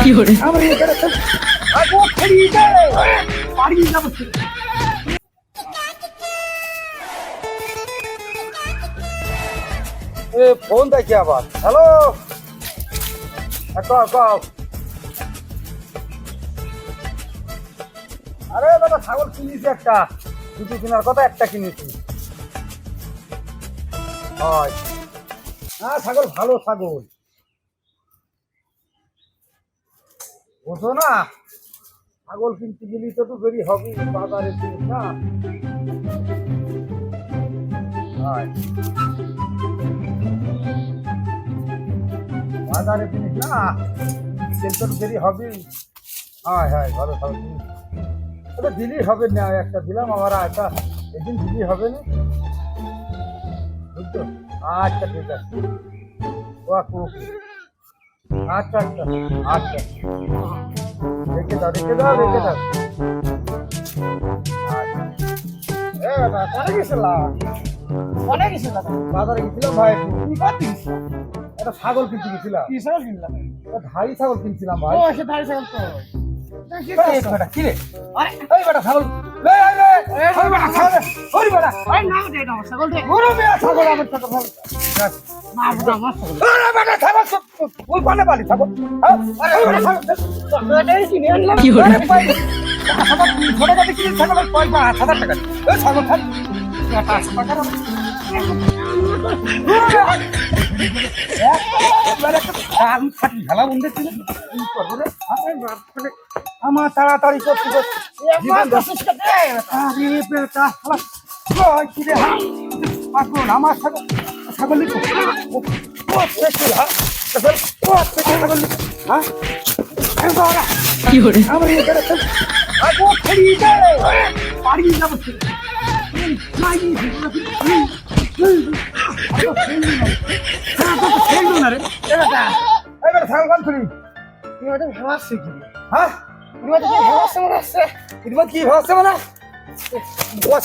কি করে ফোন দেখি আবার। হ্যালো, আরে দাদা ছাগল কিনেছি একটা, দুটো কেনার কথা, একটা কিনেছি। হয় হ্যাঁ, ছাগল ভালো ছাগল, বোঝো না? ছাগল কিনতে গেলি তো দেরি হবে, বাজারে কিনিস না। হয় বাজারে কিনিস না, কিনতে তো দেরি হবে। হ্যাঁ হ্যাঁ, ভালো ছাগল কিনিস। ওটা দিলেই হবে না, একটা দিলাম, আমার একটা একদিন দিলেই হবে না, বুঝছো? আচ্ছা ঠিক আছে, ওকে, আচ্ছা আচ্ছা আচ্ছা, রেখে দাও রেখে দাও রেখে দাও। বাজারে গেছিলাম ভাই, একটা ছাগল কিনতে গেছিলাম। ধাড়ি ছাগল কিনছিলাম ভাই। কিরে ওই বেটা ছাগল, কি করে আমার তাড়াতাড়ি করতে আমার ছাগল কি করে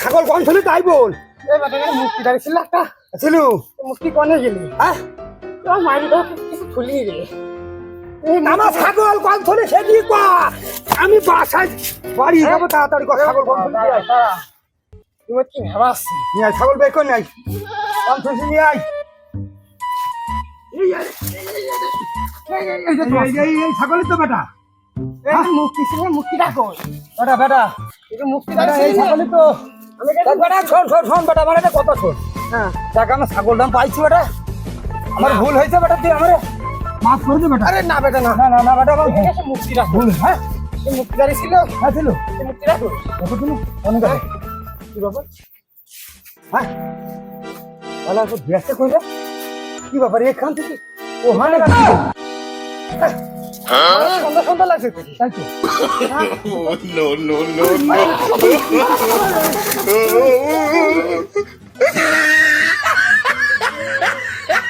ছাগল কম ছিল তাই বল। মুক্তি দাঁড়িয়েছিল একটা, ছিল মুক্তি কনে গেলি হ্যাঁ, মারি কিছু ফুলিয়ে গেলে আমার ছাগল কম ছিল সেদিকে আমি বাসায় বাড়ি যাবো, তাড়াতাড়ি ছাগল কম ছিল তুমি কি ভাবাচ্ছি? নিয়ে আয়, ছাগল বের করে নিয়ে আয়, কম ছিল নিয়ে আয়। এই ছাগলই তো বেটা, মুক্তি ছিল, মুক্তি ডাকো বেটা বেটা মুক্তি বেটা, এই ছাগলই তো। দেখ বেটা, শোন শোন শোন বেটা, আমার একটা কথা শোন। হ্যাঁ, দেখ আমার ছাগল দাম পাইছি বেটা, আমার ভুল হয়েছে বেটা, তুই আমারে মাফ করে দে বেটা। আরে না বেটা না, না না না বেটা, আমার মুক্তি ডাকো। ভুল। হ্যাঁ মুক্তি দাঁড়িয়েছিল, হ্যাঁ ছিল, মুক্তি ডাকো। কত ছিল অনেক আছে। কি ব্যাপার? হ্যাঁ তাহলে এখন ব্যস্ত করে কি ব্যাপার এখান থেকে ওখানে সন্ধ্যা সন্ধ্যা লাগছে তো। তাই তো। no, no, no, no.